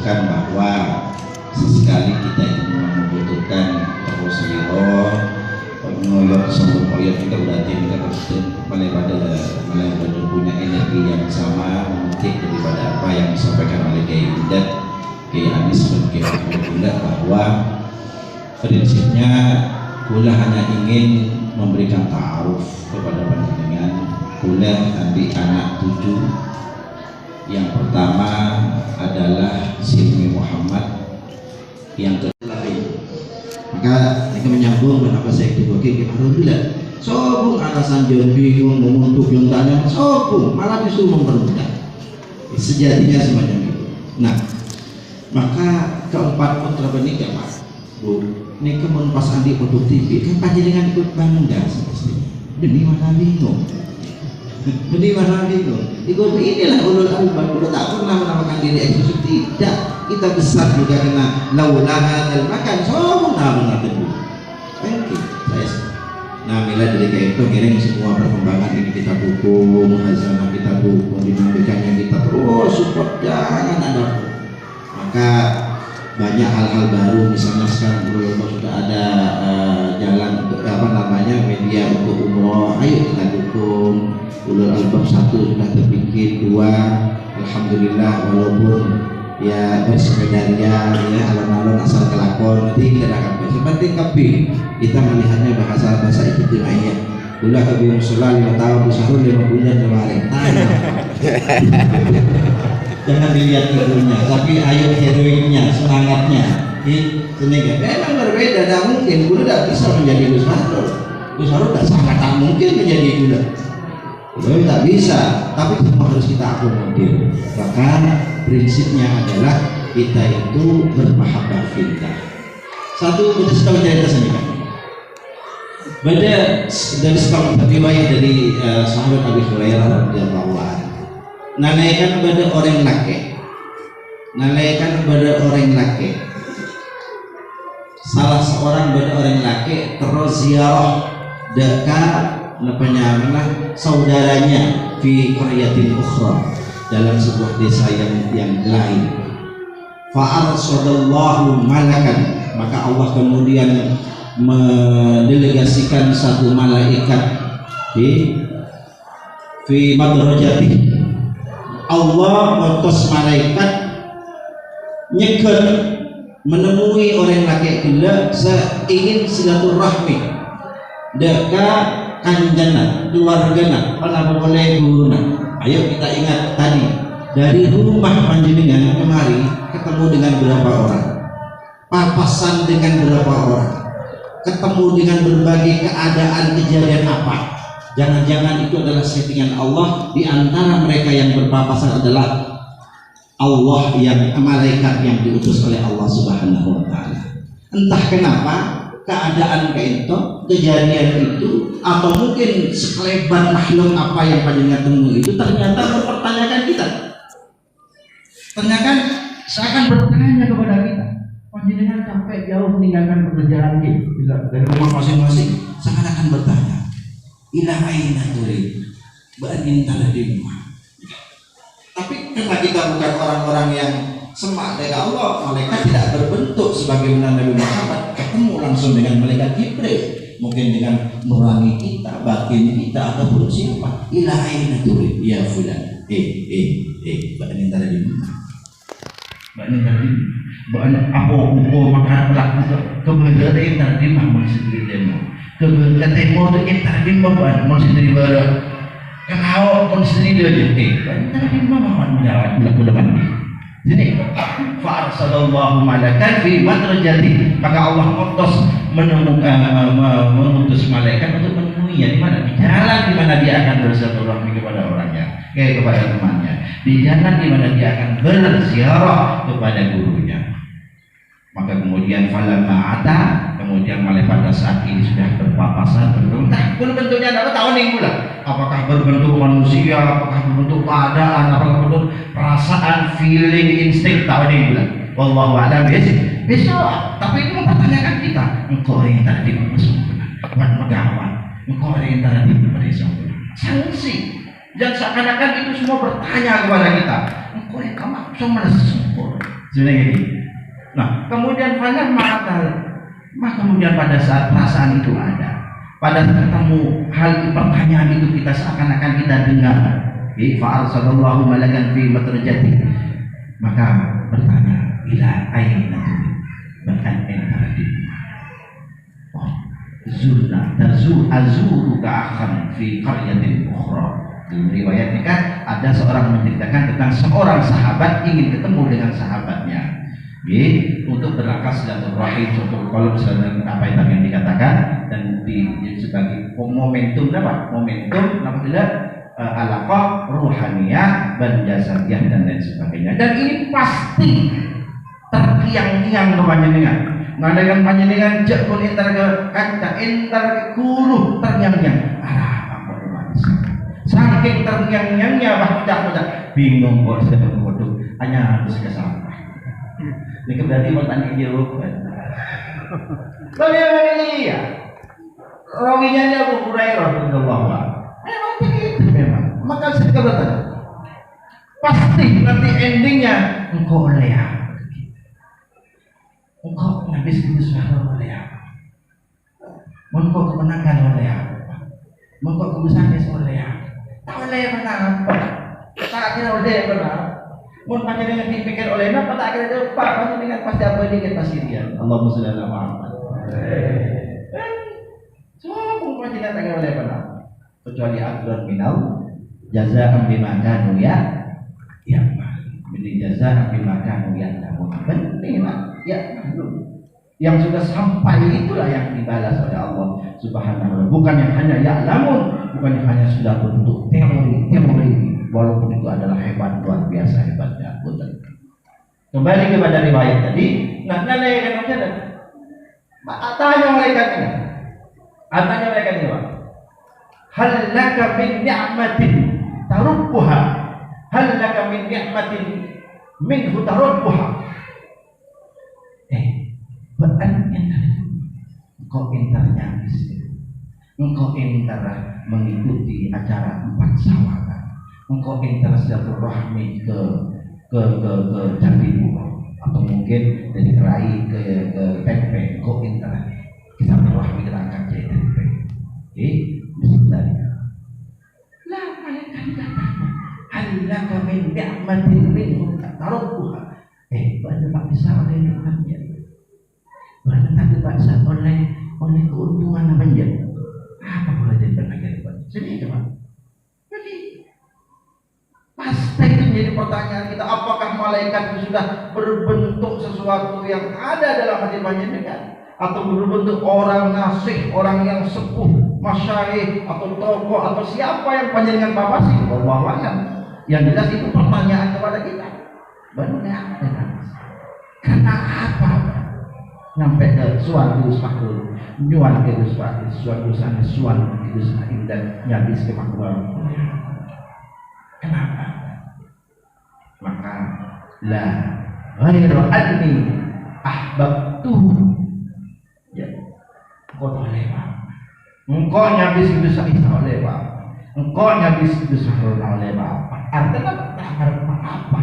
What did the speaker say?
menunjukkan bahwa sesekali kita itu memang membutuhkan terus ngoyor sambung ngoyor kita berarti kita pada punya energi yang sama memetik daripada apa yang disampaikan oleh Kiai Udat, Kiai Anis dan Kiai Udat, bahwa prinsipnya kula hanya ingin memberikan ta'aruf kepada panjenengan. Kula nanti anak 7. Yang pertama adalah Silmi Muhammad, yang kedua maka ini menyambung dengan apa saya dibagi alhamdulillah. Sobung alasan John bingung memuntuk yang tanya sobung malah justru mempermudah. Sejatinya semacam itu. Nah, maka keempat putra menikah Mas Bu, ini kemun pas andi produktif kan panjenengan ikut bangga semestinya. Demi mana bingung. Demi mana bingung. Ikut inilah ulul albab. Kita tak pernah menamakan diri eksklusif, tidak. Kita besar juga kena laulaha dan makan somna benar tebu. Thank you. Nah, mila dari kayak itu kirim semua perkembangan ini kita dukung, hazanah kita dukung, dinamikanya kita terus support, jangan ada. Maka banyak hal-hal baru, misalnya sekarang sudah ada jalan untuk media untuk umroh, ayo kita dukung. Ulul albab 1 sudah terbikin, 2 alhamdulillah, walaupun ya bersekedarnya ya alon-alon asal kelakon, nanti kita akan seperti kapi kita melihatnya bahasa ijtimaiyah. Kula kabi musola 5 tahun usaha 5 bulan kemarin. Jangan dilihat itunya, tapi ayo heroinnya, semangatnya. Ini memang berbeda, tidak mungkin. Kula tidak bisa menjadi Gus Harun sangat tak mungkin menjadi gula. Kula tidak bisa, tapi semua harus kita akomodir. Bahkan prinsipnya adalah kita itu bermahabbah fillah. Satu kita sedang cerita sendiri. Beda dari sebuah riwayat dari sahabat Abi Hurairah radhiyallahu anhu. Nalaikan kepada orang laki. Salah seorang pada orang laki terus ziarah dekat saudaranya fi qaryatin ukhra, dalam sebuah desa yang lain. Fa'arsadallahu malakan, maka Allah kemudian mendelegasikan satu malaikat fi madrajati. Allah mengutus malaikat nyeker menemui orang laki gila ingin silaturahmi dekat kanjana keluargana pada boleh guna. Ayo kita ingat tadi dari rumah panjenengan kemari ketemu dengan berapa orang, papasan dengan berapa orang, ketemu dengan berbagai keadaan kejadian apa. Jangan-jangan itu adalah settingan Allah. Di antara mereka yang berpapasan adalah Allah, yang malaikat yang diutus oleh Allah Subhanahu wa taala. Entah kenapa keadaan kayak itu, kejadian itu, atau mungkin sekelebat makhluk apa yang panjenengan temui itu ternyata mempertanyakan kita. Ternyata seakan bertanya kepada kita, panjenengan sampai jauh meninggalkan pekerjaan ini dari rumah masing-masing, seakan-akan bertanya, ila aina turid ba'in taladimah. Tapi karena kita bukan orang-orang yang semak dari Allah, malaikat tidak berbentuk sebagaimana Nabi Muhammad ketemu langsung dengan malaikat Jibril, mungkin dengan nurani kita, batin kita, ataupun siapa. Ila aina turid ya fulan, ba'in taladimah, ba'in aku makan melakukan kebenaran taladimah maksud demo. Kebetulan mau tu kita di mana masih dari barat. Kalau konsisten dia je, kita di mana menjawab lakukan ini. Jadi, fa'arsadallahu malakan fi madrajati. Maka Allah mengutus malaikat untuk menemuinya di mana? Di jalan di mana dia akan bersilaturahmi kepada orangnya, kepada temannya. Di jalan di mana dia akan berziarah kepada gurunya. Maka kemudian falamma ata, kemudian pada saat ini sudah berpapasan berbentuk. Nah, bentuknya apa tahu nih pula. Apakah berbentuk manusia, apakah berbentuk keadaan, apakah berbentuk perasaan, feeling, insting, tahu nih pula. Wallahu a'lam besok. Tapi itu mempertanyakan kita. Engkau yang tadi buat megawan. Engkau yang tadi pada sempurna. Sanksi. Dan seakan-akan itu semua bertanya kepada kita. Engkau yang kamu semua sempurna. Sebenarnya gitu. Nah, kemudian kemudian pada saat perasaan itu ada, pada saat ketemu hal pertanyaan itu kita seakan-akan kita dengar, fa'arsalallahu malakan fi matrajati, maka bertanya, ila aina bahkan antara di azuru ka'akhan fi qaryatin ukhra. Di riwayat ini kan ada seorang menceritakan tentang seorang sahabat ingin ketemu dengan sahabatnya, untuk berangkat silaturahim, untuk kalau misalnya apa yang dikatakan dan sebagai momentum apa? Momentum apabila alaqah ruhaniyah dan jasadiyah dan lain sebagainya. Dan ini pasti terkiang-kiang kepanjenengan. Ngadakan panjenengan jak pun entar ke kaca, entar ke kuluh ternyang-nyang. Apa manis. Saking ternyang-nyangnya baca bingung kok saya bodoh hanya harus ke sampah. Ini berarti mau tanya jawab. Lalu ya, rawinya dia Abu Hurairah radhiyallahu anhu. Memang begitu memang. Maka saya katakan pasti nanti endingnya engkau oleh apa? Engkau habis itu suara oleh apa? Engkau kemenangan oleh apa? Engkau kebesaran oleh apa? Tak oleh apa? Tak kira oleh apa? Mun panjenengan dipikir oleh apa tak kira itu Pak panjenengan pasti apa ini kita pasti dia. Allahumma sholli ala Muhammad. Semua pun panjenengan tak kira oleh apa? Kecuali ajran minal jazaa'an bima kanu ya. Bini jazaa'an bima kanu ya. Benar ya. Yang sudah sampai itulah yang dibalas oleh Allah Subhanahu wa taala. Bukan yang hanya ya'lamun, bukan yang hanya sudah bentuk teori. Walaupun itu adalah hebat, luar biasa hebatnya. Kembali kepada riwayat tadi, nanya kan tanya malaikat ini. Tanya malaikat ini, hal laka min ni'matin tarubbuha, hal laka min ni'matin minhu tarubbuha. Engkau entarnya engkau entar mengikuti acara 4 sahabat. Engkau entar silaturahmi ke Candi Borobudur atau mungkin dari Kerai ke Tempe. Engkau entar silaturahmi ke Rangkat Jaya Tempe. Misalnya lah malaikat datang halaka min ni'matin minhu tarubbuha. Banyak tak bisa oleh nikmatnya, banyak tak bisa oleh keuntungan namanya. Apa boleh jadi berbagai sini coba. Jadi pasti itu menjadi pertanyaan kita, apakah malaikat itu sudah berbentuk sesuatu yang ada dalam hati panjenengan, atau berbentuk orang nasih, orang yang sepuh, masyayikh atau tokoh atau siapa yang panjenengan papasi? Wallahu a'lam. Yang jelas itu pertanyaan kepada kita. Benar karena apa? Sampai ke suatu fakul, nyuan ke suatu sana, suan itu sana dan nyabis ke makhluk. Kenapa? Maka la ghairu anni ahbabtuhu. Ya, engkau oleh apa? Engkau nyabis itu sana oleh apa? Engkau nyabis itu sana oleh apa? Artinya tak harap apa?